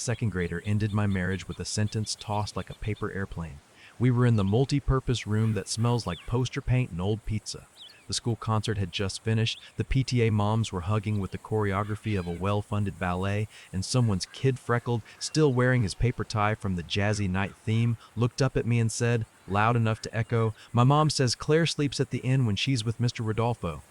second grader ended my marriage with a sentence tossed like a paper airplane. We were in the multi-purpose room that smells like poster paint and old pizza. The school concert had just finished, the PTA moms were hugging with the choreography of a well-funded ballet, and someone's kid freckled, still wearing his paper tie from the jazzy night theme, looked up at me and said, loud enough to echo, "My mom says Claire sleeps at the inn when she's with Mr. Rodolfo."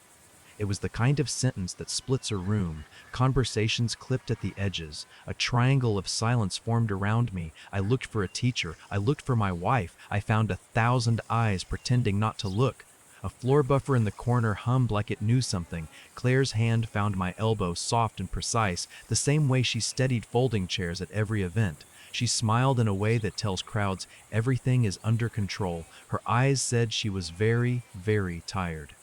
It was the kind of sentence that splits a room, conversations clipped at the edges, a triangle of silence formed around me. I looked for a teacher, I looked for my wife, I found 1,000 eyes pretending not to look. A floor buffer in the corner hummed like it knew something. Claire's hand found my elbow, soft and precise, the same way she steadied folding chairs at every event. She smiled in a way that tells crowds everything is under control. Her eyes said she was very, very tired.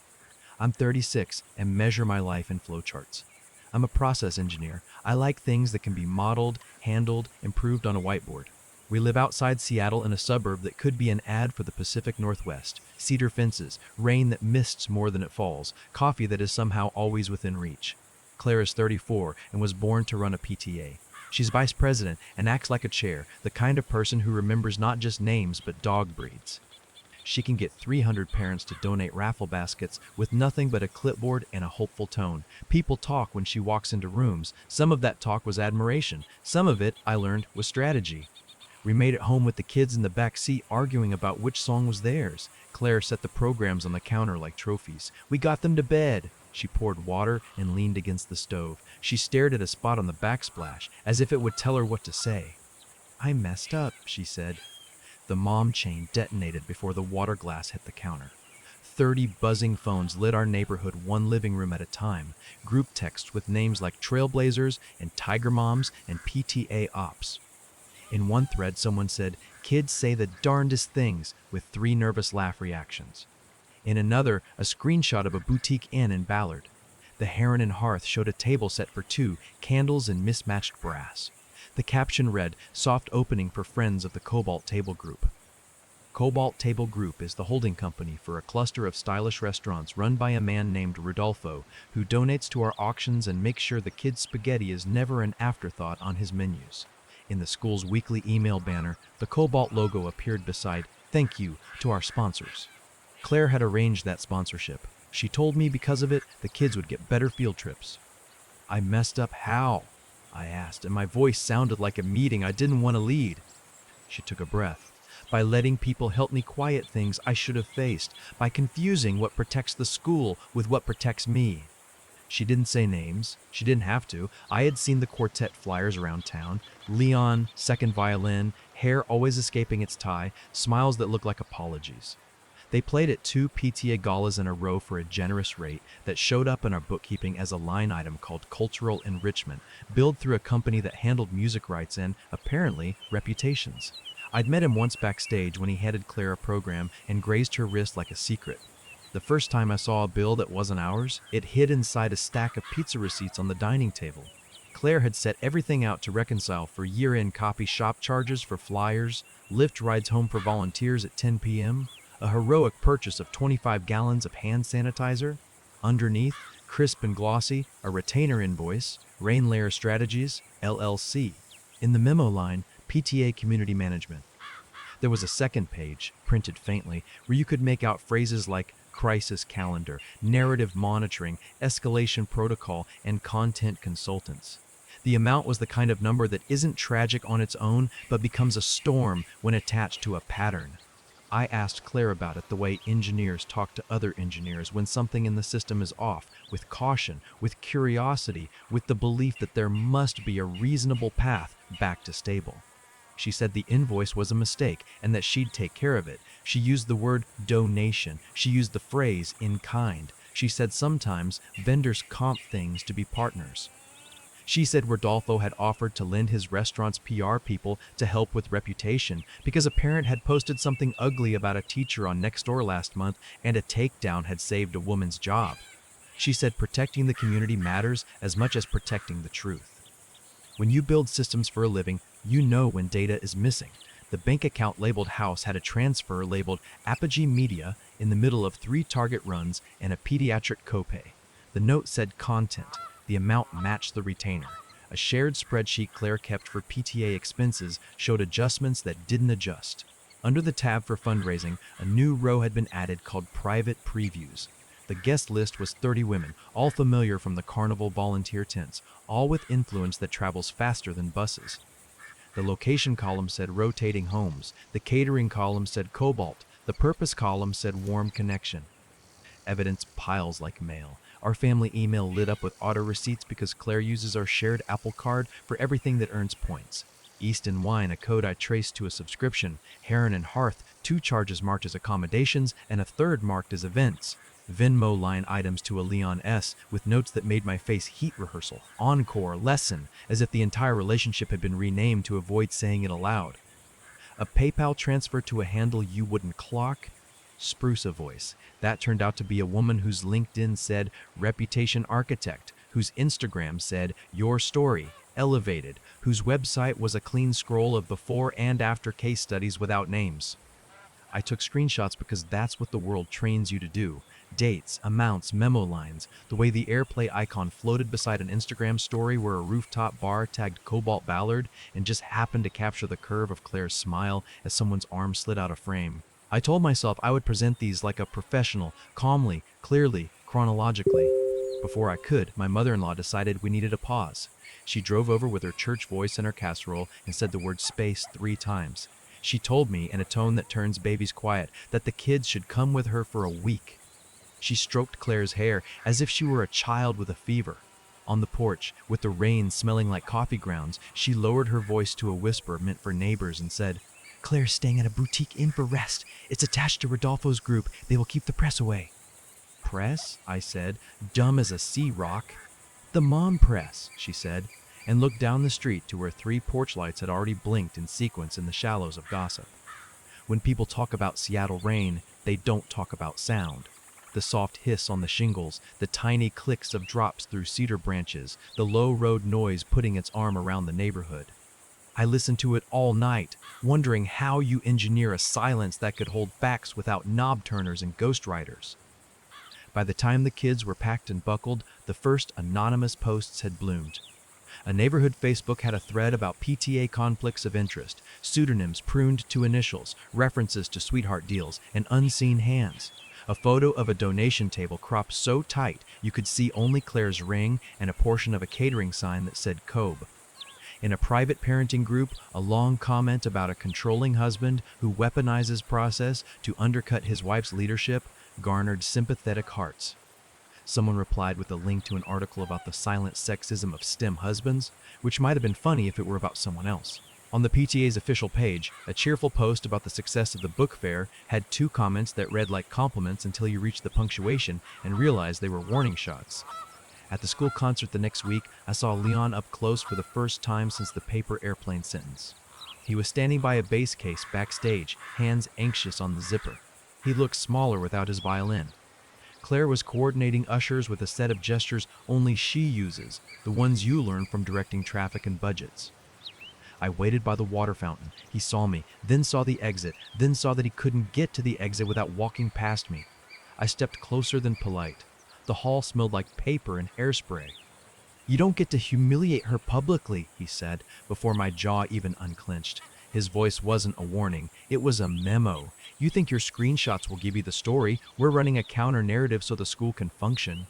I'm 36 and measure my life in flowcharts. I'm a process engineer. I like things that can be modeled, handled, improved on a whiteboard. We live outside Seattle in a suburb that could be an ad for the Pacific Northwest. Cedar fences, rain that mists more than it falls, coffee that is somehow always within reach. Claire is 34 and was born to run a PTA. She's vice president and acts like a chair, the kind of person who remembers not just names but dog breeds. She can get 300 parents to donate raffle baskets with nothing but a clipboard and a hopeful tone. People talk when she walks into rooms. Some of that talk was admiration. Some of it, I learned, was strategy. We made it home with the kids in the back seat arguing about which song was theirs. Claire set the programs on the counter like trophies. We got them to bed. She poured water and leaned against the stove. She stared at a spot on the backsplash, as if it would tell her what to say. "I messed up," she said. The mom chain detonated before the water glass hit the counter. 30 buzzing phones lit our neighborhood one living room at a time. Group texts with names like Trailblazers and Tiger Moms and PTA Ops. In one thread, someone said, "Kids say the darndest things," with 3 nervous laugh reactions. In another, a screenshot of a boutique inn in Ballard. The Heron and Hearth showed a table set for 2, candles and mismatched brass. The caption read, "Soft opening for friends of the Cobalt Table Group." Cobalt Table Group is the holding company for a cluster of stylish restaurants run by a man named Rodolfo, who donates to our auctions and makes sure the kids' spaghetti is never an afterthought on his menus. In the school's weekly email banner, the Cobalt logo appeared beside "Thank you" to our sponsors. Claire had arranged that sponsorship. She told me because of it, the kids would get better field trips. "I messed up how?" I asked, and my voice sounded like a meeting I didn't want to lead. She took a breath. "By letting people help me quiet things I should have faced, by confusing what protects the school with what protects me." She didn't say names. She didn't have to. I had seen the quartet flyers around town. Leon, second violin, hair always escaping its tie, smiles that looked like apologies. They played at 2 PTA galas in a row for a generous rate that showed up in our bookkeeping as a line item called cultural enrichment, billed through a company that handled music rights and, apparently, reputations. I'd met him once backstage when he handed Claire a program and grazed her wrist like a secret. The first time I saw a bill that wasn't ours, it hid inside a stack of pizza receipts on the dining table. Claire had set everything out to reconcile for year-end copy shop charges for flyers, Lyft rides home for volunteers at 10 p.m., a heroic purchase of 25 gallons of hand sanitizer. Underneath, crisp and glossy, a retainer invoice, Rain Layer Strategies, LLC. In the memo line, PTA Community Management. There was a second page, printed faintly, where you could make out phrases like crisis calendar, narrative monitoring, escalation protocol, and content consultants. The amount was the kind of number that isn't tragic on its own, but becomes a storm when attached to a pattern. I asked Claire about it the way engineers talk to other engineers when something in the system is off, with caution, with curiosity, with the belief that there must be a reasonable path back to stable. She said the invoice was a mistake and that she'd take care of it. She used the word donation. She used the phrase in kind. She said sometimes vendors comp things to be partners. She said Rodolfo had offered to lend his restaurant's PR people to help with reputation because a parent had posted something ugly about a teacher on Nextdoor last month and a takedown had saved a woman's job. She said protecting the community matters as much as protecting the truth. When you build systems for a living, you know when data is missing. The bank account labeled house had a transfer labeled Apogee Media in the middle of 3 Target runs and a pediatric copay. The note said content. The amount matched the retainer. A shared spreadsheet Claire kept for PTA expenses showed adjustments that didn't adjust. Under the tab for fundraising, a new row had been added called Private Previews. The guest list was 30 women, all familiar from the carnival volunteer tents, all with influence that travels faster than buses. The location column said rotating homes, the catering column said cobalt, the purpose column said warm connection. Evidence piles like mail. Our family email lit up with auto receipts because Claire uses our shared Apple Card for everything that earns points. East and Wine, a code I traced to a subscription. Heron and Hearth, 2 charges marked as accommodations and a third marked as events. Venmo line items to a Leon S. with notes that made my face heat rehearsal, encore, lesson, as if the entire relationship had been renamed to avoid saying it aloud. A PayPal transfer to a handle you wouldn't clock. Spruce a voice. That turned out to be a woman whose LinkedIn said Reputation Architect, whose Instagram said Your Story, Elevated, whose website was a clean scroll of before and after case studies without names. I took screenshots because that's what the world trains you to do. Dates, amounts, memo lines, the way the AirPlay icon floated beside an Instagram story where a rooftop bar tagged Cobalt Ballard and just happened to capture the curve of Claire's smile as someone's arm slid out of frame. I told myself I would present these like a professional, calmly, clearly, chronologically. Before I could, my mother-in-law decided we needed a pause. She drove over with her church voice and her casserole and said the word space 3 times. She told me, in a tone that turns babies quiet, that the kids should come with her for a week. She stroked Claire's hair as if she were a child with a fever. On the porch, with the rain smelling like coffee grounds, she lowered her voice to a whisper meant for neighbors and said, "Claire's staying at a boutique inn for rest. It's attached to Rodolfo's group. They will keep the press away." "Press?" I said, dumb as a sea rock. "The mom press," she said, and looked down the street to where 3 porch lights had already blinked in sequence in the shallows of gossip. When people talk about Seattle rain, they don't talk about sound. The soft hiss on the shingles, the tiny clicks of drops through cedar branches, the low road noise putting its arm around the neighborhood. I listened to it all night, wondering how you engineer a silence that could hold facts without knob turners and ghostwriters. By the time the kids were packed and buckled, the first anonymous posts had bloomed. A neighborhood Facebook had a thread about PTA conflicts of interest, pseudonyms pruned to initials, references to sweetheart deals, and unseen hands. A photo of a donation table cropped so tight you could see only Claire's ring and a portion of a catering sign that said Cobe. In a private parenting group, a long comment about a controlling husband who weaponizes process to undercut his wife's leadership garnered sympathetic hearts. Someone replied with a link to an article about the silent sexism of STEM husbands, which might have been funny if it were about someone else. On the PTA's official page, a cheerful post about the success of the book fair had 2 comments that read like compliments until you reached the punctuation and realized they were warning shots. At the school concert the next week, I saw Leon up close for the first time since the paper airplane sentence. He was standing by a bass case backstage, hands anxious on the zipper. He looked smaller without his violin. Claire was coordinating ushers with a set of gestures only she uses, the ones you learn from directing traffic and budgets. I waited by the water fountain. He saw me, then saw the exit, then saw that he couldn't get to the exit without walking past me. I stepped closer than polite. The hall smelled like paper and hairspray. "You don't get to humiliate her publicly," he said, before my jaw even unclenched. His voice wasn't a warning, it was a memo. "You think your screenshots will give you the story? We're running a counter-narrative so the school can function."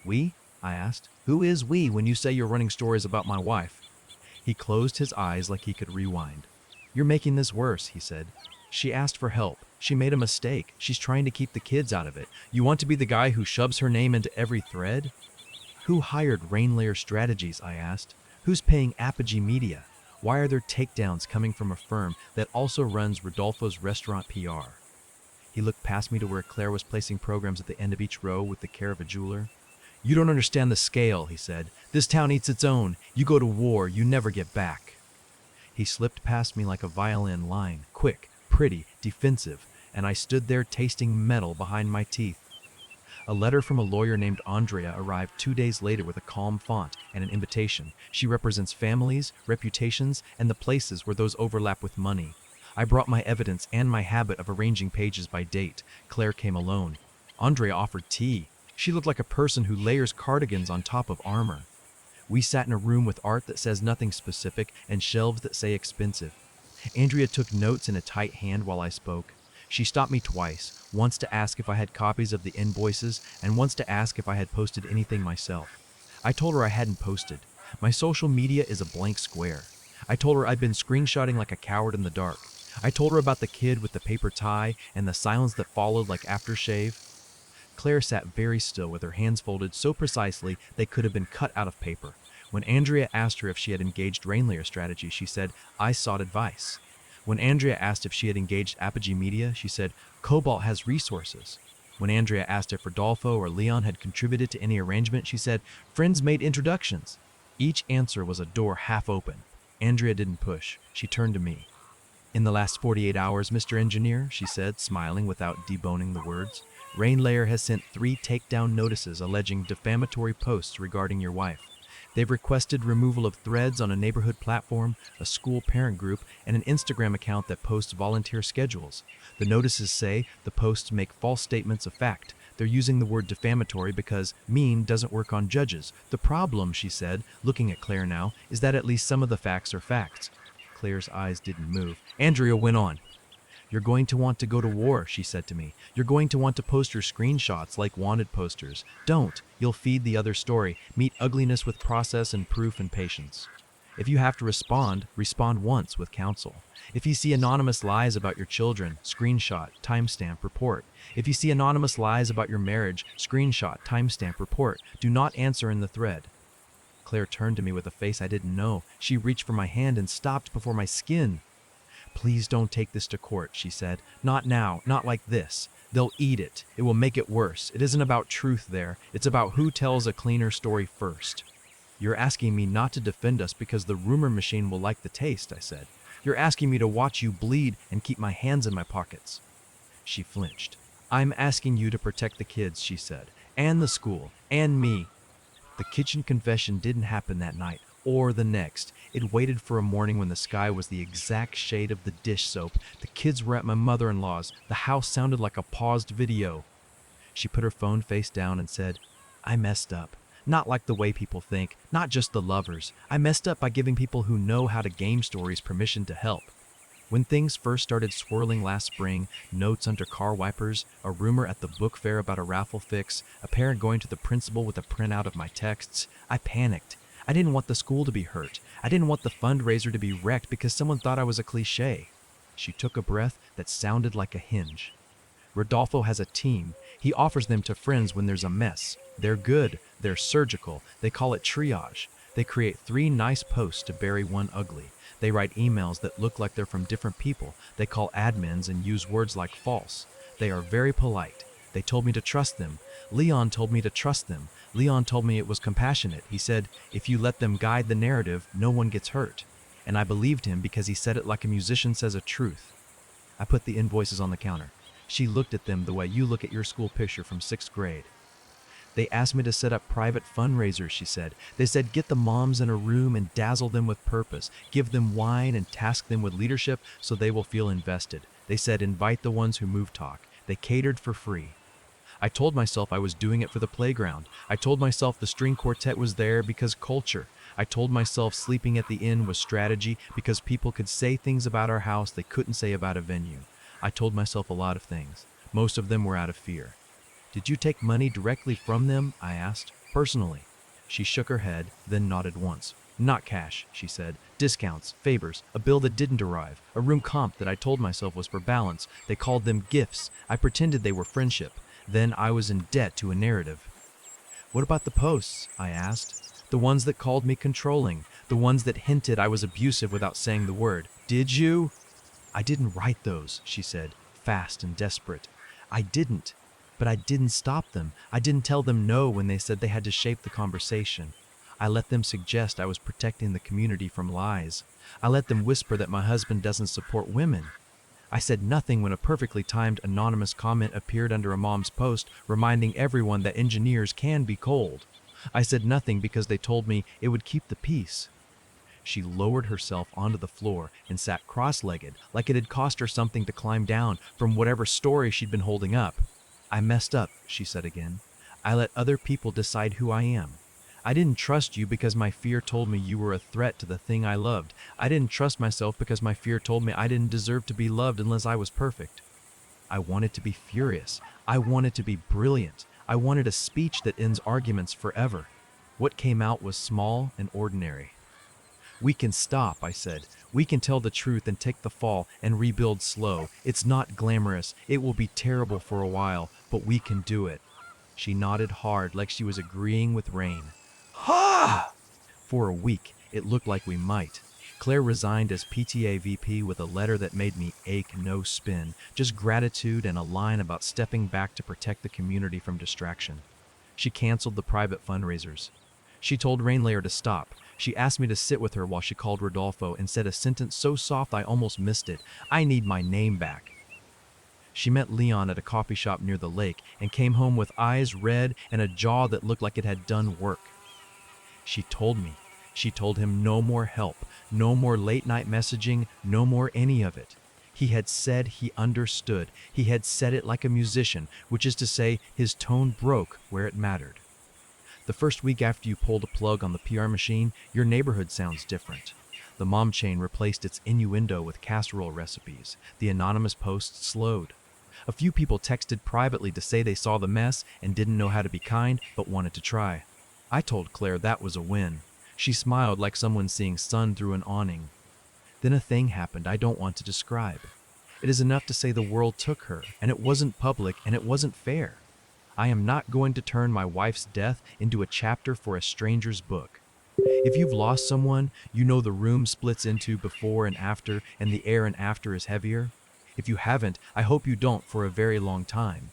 "We?" I asked. "Who is we when you say you're running stories about my wife?" He closed his eyes like he could rewind. "You're making this worse," he said. "She asked for help. She made a mistake. She's trying to keep the kids out of it. You want to be the guy who shoves her name into every thread?" "Who hired Rainlayer Strategies?" I asked. "Who's paying Apogee Media? Why are there takedowns coming from a firm that also runs Rodolfo's restaurant PR?" He looked past me to where Claire was placing programs at the end of each row with the care of a jeweler. "You don't understand the scale," he said. "This town eats its own. You go to war, you never get back." He slipped past me like a violin line, quick, pretty, defensive, and I stood there tasting metal behind my teeth. A letter from a lawyer named Andrea arrived 2 days later with a calm font and an invitation. She represents families, reputations, and the places where those overlap with money. I brought my evidence and my habit of arranging pages by date. Claire came alone. Andrea offered tea. She looked like a person who layers cardigans on top of armor. We sat in a room with art that says nothing specific and shelves that say expensive. Andrea took notes in a tight hand while I spoke. She stopped me twice, once to ask if I had copies of the invoices and once to ask if I had posted anything myself. I told her I hadn't posted. My social media is a blank square. I told her I'd been screenshotting like a coward in the dark. I told her about the kid with the paper tie and the silence that followed like aftershave. Claire sat very still with her hands folded so precisely they could have been cut out of paper. When Andrea asked her if she had engaged Rainlayer Strategy, she said, I sought advice. When Andrea asked if she had engaged Apogee Media, she said, Cobalt has resources. When Andrea asked if Rodolfo or Leon had contributed to any arrangement, she said, friends made introductions. Each answer was a door half open. Andrea didn't push. She turned to me. In the last 48 hours, Mr. Engineer, she said, smiling without deboning the words, Rainlayer has sent 3 takedown notices alleging defamatory posts regarding your wife. They've requested removal of threads on a neighborhood platform, a school parent group, and an Instagram account that posts volunteer schedules. The notices say the posts make false statements of fact. They're using the word defamatory because mean doesn't work on judges. The problem, she said, looking at Claire now, is that at least some of the facts are facts. Claire's eyes didn't move. Andrea went on. You're going to want to go to war, she said to me. You're going to want to post your screenshots like wanted posters. Don't. You'll feed the other story. Meet ugliness with process and proof and patience. If you have to respond, respond once with counsel. If you see anonymous lies about your children, screenshot, timestamp, report. If you see anonymous lies about your marriage, screenshot, timestamp, report. Do not answer in the thread. Claire turned to me with a face I didn't know. She reached for my hand and stopped before my skin. Please don't take this to court, she said. Not now, not like this. They'll eat it. It will make it worse. It isn't about truth there. It's about who tells a cleaner story first. You're asking me not to defend us because the rumor machine will like the taste, I said. You're asking me to watch you bleed and keep my hands in my pockets. She flinched. I'm asking you to protect the kids, she said, and the school, and me. The kitchen confession didn't happen that night, or the next. It waited for a morning when the sky was the exact shade of the dish soap. The kids were at my mother-in-law's. The house sounded like a paused video. She put her phone face down and said, I messed up. Not like the way people think, not just the lovers. I messed up by giving people who know how to game stories permission to help. When things first started swirling last spring, notes under car wipers, a rumor at the book fair about a raffle fix, a parent going to the principal with a printout of my texts, I panicked. I didn't want the school to be hurt. I didn't want the fundraiser to be wrecked because someone thought I was a cliché. She took a breath that sounded like a hinge. Rodolfo has a team. He offers them to friends when there's a mess. They're good. They're surgical. They call it triage. They create 3 nice posts to bury one ugly. They write emails that look like they're from different people. They call admins and use words like false. They are very polite. They told me to trust them. Leon told me to trust them. Leon told me it was compassionate. He said, if you let them guide the narrative, no one gets hurt. And I believed him because he said it like a musician says a truth. I put the invoices on the counter. She looked at them the way you look at your school picture from 6th grade. They asked me to set up private fundraisers, she said. They said get the moms in a room and dazzle them with purpose. Give them wine and task them with leadership so they will feel invested. They said invite the ones who move talk. They catered for free. I told myself I was doing it for the playground. I told myself the string quartet was there because culture. I told myself sleeping at the inn was strategy because people could say things about our house they couldn't say about a venue. I told myself a lot of things. Most of them were out of fear. Did you take money directly from them? I asked. Personally. She shook her head, then nodded once. Not cash, she said. Discounts, favors, a bill that didn't arrive, a room comp that I told myself was for balance. They called them gifts. I pretended they were friendship. Then I was in debt to a narrative. What about the posts? I asked. The ones that called me controlling, the ones that hinted I was abusive without saying the word. Did you? I didn't write those, she said, fast and desperate. I didn't. But I didn't stop them. I didn't tell them no when they said they had to shape the conversation. I let them suggest I was protecting the community from lies. I let them whisper that my husband doesn't support women. I said nothing when a perfectly timed anonymous comment appeared under a mom's post reminding everyone that engineers can be cold. I said nothing because they told me it would keep the peace. She lowered herself onto the floor and sat cross-legged like it had cost her something to climb down from whatever story she'd been holding up. I messed up, she said again. I let other people decide who I am. I didn't trust you because my fear told me you were a threat to the thing I loved. I didn't trust myself because my fear told me I didn't deserve to be loved unless I was perfect. I wanted to be furious. I wanted to be brilliant. I wanted a speech that ends arguments forever. What came out was small and ordinary. We can stop, I said. We can tell the truth and take the fall and rebuild slow. It's not glamorous. It will be terrible for a while, but we can do it. She nodded hard like she was agreeing with Rain. Ha! For a week, it looked like we might. Claire resigned as PTA VP with a letter that made me ache no spin, just gratitude and a line about stepping back to protect the community from distraction. She canceled the private fundraisers. She told Rainlayer to stop. She asked me to sit with her while she called Rodolfo and said a sentence so soft I almost missed it. I need my name back. She met Leon at a coffee shop near the lake and came home with eyes red and a jaw that looked like it had done work. She told me. She told him no more help, no more late-night messaging, no more any of it. He had said he understood. He had said it like a musician, which is to say his tone broke where it mattered. The first week after you pulled a plug on the PR machine, your neighborhood sounds different. The mom chain replaced its innuendo with casserole recipes. The anonymous posts slowed. A few people texted privately to say they saw the mess and didn't know how to be kind, but wanted to try. I told Claire that was a win. She smiled like someone seeing sun through an awning. Then a thing happened I don't want to describe. It is enough to say the world took her, and it wasn't public, and it wasn't fair. I am not going to turn my wife's death into a chapter for a stranger's book. If you've lost someone, you know the room splits into before and after, and the ere and after is heavier. If you haven't, I hope you don't for a very long time.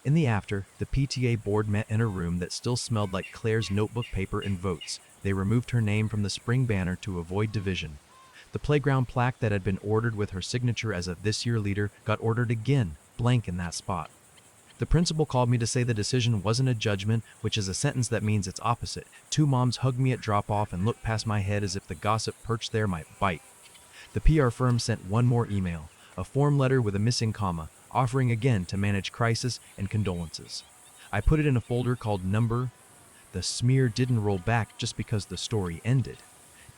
In the after, the PTA board met in a room that still smelled like Claire's notebook paper and votes. They removed her name from the spring banner to avoid division. The playground plaque that had been ordered with her signature as a this year leader got ordered again, blank in that spot. The principal called me to say the decision wasn't a judgment, which is a sentence that means its opposite. Two moms hugged me at drop-off and looked past my head as if the gossip perched there might bite. The PR firm sent one more email, a form letter with a missing comma, offering again to manage crisis and condolences. I put it in a folder called Number. The smear didn't roll back just because the story ended.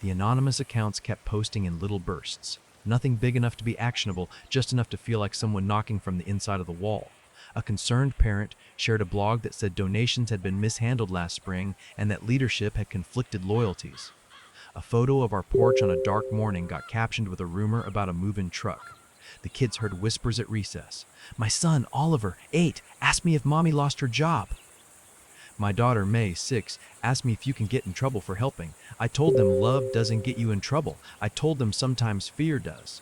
The anonymous accounts kept posting in little bursts. Nothing big enough to be actionable, just enough to feel like someone knocking from the inside of the wall. A concerned parent shared a blog that said donations had been mishandled last spring and that leadership had conflicted loyalties. A photo of our porch on a dark morning got captioned with a rumor about a move-in truck. The kids heard whispers at recess. My son, Oliver, 8, asked me if mommy lost her job. My daughter, May, 6, asked me if you can get in trouble for helping. I told them love doesn't get you in trouble. I told them sometimes fear does.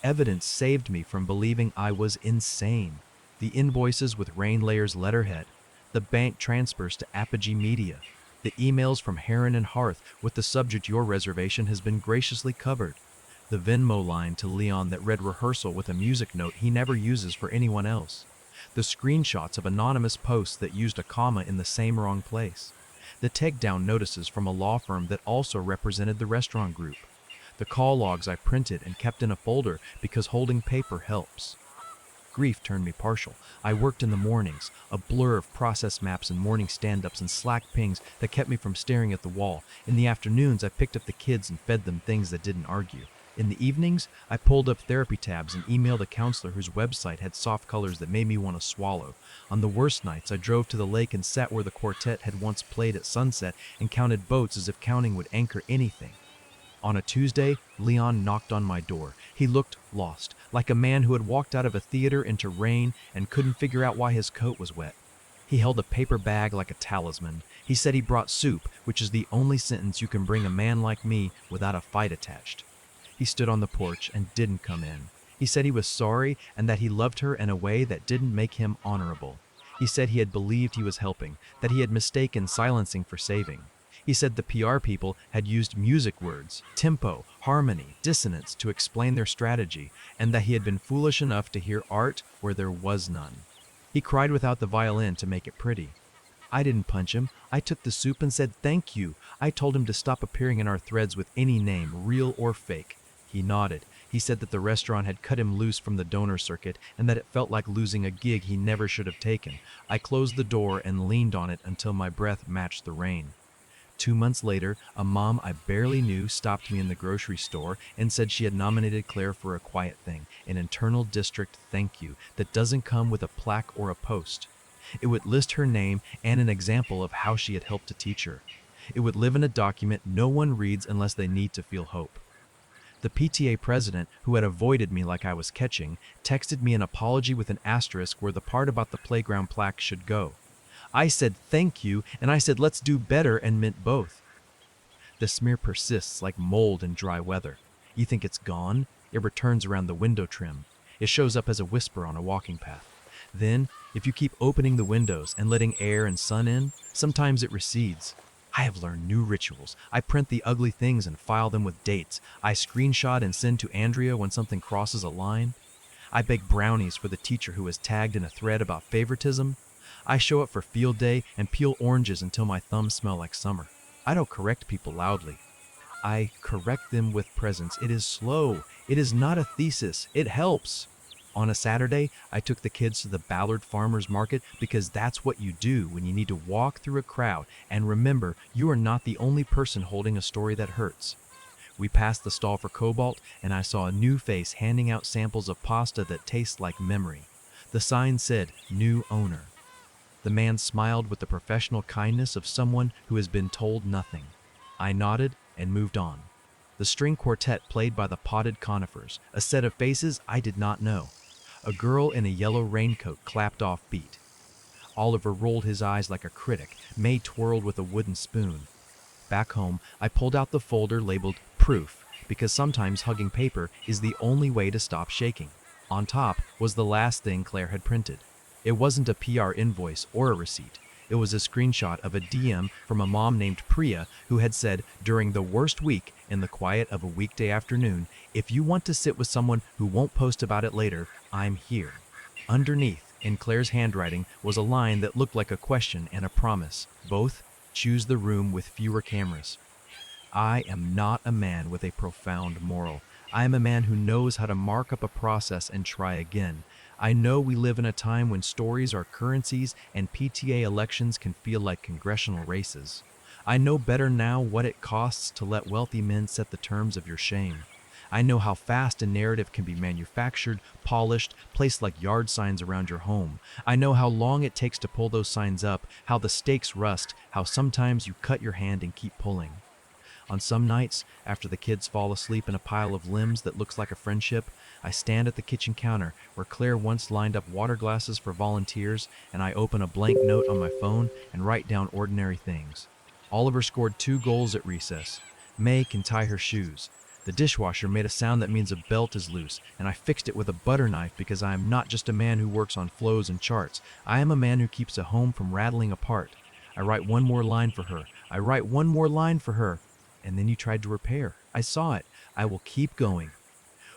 Evidence saved me from believing I was insane. The invoices with Rainlayer's letterhead, the bank transfers to Apogee Media, the emails from Heron and Hearth with the subject your reservation has been graciously covered, the Venmo line to Leon that read rehearsal with a music note he never uses for anyone else, the screenshots of anonymous posts that used a comma in the same wrong place, the takedown notices from a law firm that also represented the restaurant group, the call logs I printed and kept in a folder because holding paper helps. Grief turned me partial. I worked in the mornings, a blur of process maps and morning stand-ups and Slack pings that kept me from staring at the wall. In the afternoons, I picked up the kids and fed them things that didn't argue. In the evenings, I pulled up therapy tabs and emailed a counselor whose website had soft colors that made me want to swallow. On the worst nights, I drove to the lake and sat where the quartet had once played at sunset and counted boats as if counting would anchor anything. On a Tuesday, Leon knocked on my door. He looked lost, like a man who had walked out of a theater into rain and couldn't figure out why his coat was wet. He held a paper bag like a talisman. He said he brought soup, which is the only sentence you can bring a man like me without a fight attached. He stood on the porch and didn't come in. He said he was sorry and that he loved her in a way that didn't make him honorable. He said he had believed he was helping, that he had mistaken silencing for saving. He said the PR people had used music words, tempo, harmony, dissonance to explain their strategy, and that he had been foolish enough to hear art where there was none. He cried without the violin to make it pretty. I didn't punch him. I took the soup and said thank you. I told him to stop appearing in our threads with any name, real or fake. He nodded. He said that the restaurant had cut him loose from the donor circuit and that it felt like losing a gig he never should have taken. I closed the door and leaned on it until my breath matched the rain. 2 months later, a mom I barely knew stopped me in the grocery store and said she had nominated Claire for a quiet thing, an internal district thank you that doesn't come with a plaque or a post. It would list her name and an example of how she had helped a teacher. It would live in a document no one reads unless they need to feel hope. The PTA president, who had avoided me like I was catching, texted me an apology with an asterisk where the part about the playground plaque should go. I said thank you, and I said let's do better and meant both. The smear persists like mold in dry weather. You think it's gone? It returns around the window trim. It shows up as a whisper on a walking path. Then, if you keep opening the windows and letting air and sun in, sometimes it recedes. I have learned new rituals. I print the ugly things and file them with dates. I screenshot and send to Andrea when something crosses a line. I bake brownies for the teacher who is tagged in a thread about favoritism. I show up for field day and peel oranges until my thumbs smell like summer. I don't correct people loudly. I correct them with presence. It is slow. It is not a thesis. It helps. On a Saturday, I took the kids to the Ballard Farmers Market because that's what you do when you need to walk through a crowd and remember you are not the only person holding a story that hurts. We passed the stall for Cobalt and I saw a new face handing out samples of pasta that tastes like memory. The sign said, "New owner." The man smiled with the professional kindness of someone who has been told nothing. I nodded and moved on. The string quartet played by the potted conifers, a set of faces I did not know. A girl in a yellow raincoat clapped off beat. Oliver rolled his eyes like a critic. May twirled with a wooden spoon. Back home, I pulled out the folder labeled Proof, because sometimes hugging paper is the only way to stop shaking. On top was the last thing Claire had printed. It wasn't a PR invoice or a receipt. It was a screenshot of a DM from a mom named Priya who had said, during the worst week in the quiet of a weekday afternoon, if you want to sit with someone who won't post about it later, I'm here. Underneath, in Claire's handwriting, was a line that looked like a question and a promise. Both, choose the room with fewer cameras. I am not a man with a profound moral. I am a man who knows how to mark up a process and try again. I know we live in a time when stories are currencies and PTA elections can feel like congressional races. I know better now what it costs to let wealthy men set the terms of your shame. I know how fast a narrative can be manufactured, polished, placed like yard signs around your home. I know how long it takes to pull those signs up, how the stakes rust, how sometimes you cut your hand and keep pulling. On some nights, after the kids fall asleep in a pile of limbs that looks like a friendship, I stand at the kitchen counter where Claire once lined up water glasses for volunteers, and I open a blank note on my phone and write down ordinary things. Oliver scored 2 goals at recess. May can tie her shoes. The dishwasher made a sound that means a belt is loose, and I fixed it with a butter knife because I am not just a man who works on flows and charts. I am a man who keeps a home from rattling apart. I write one more line for her. I write one more line for her. And then you tried to repair. I saw it. I will keep going.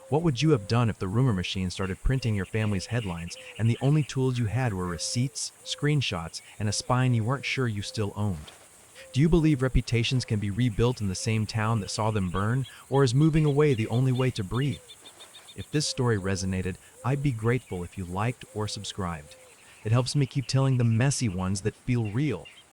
What would you have done if the rumor machine started printing your family's headlines and the only tools you had were receipts, screenshots, and a spine you weren't sure you still owned? Do you believe reputations can be rebuilt in the same town that saw them burn, or is moving away the only way to breathe? If this story resonated, I'd be grateful if you liked or subscribed. It helps me keep telling the messy ones that feel real.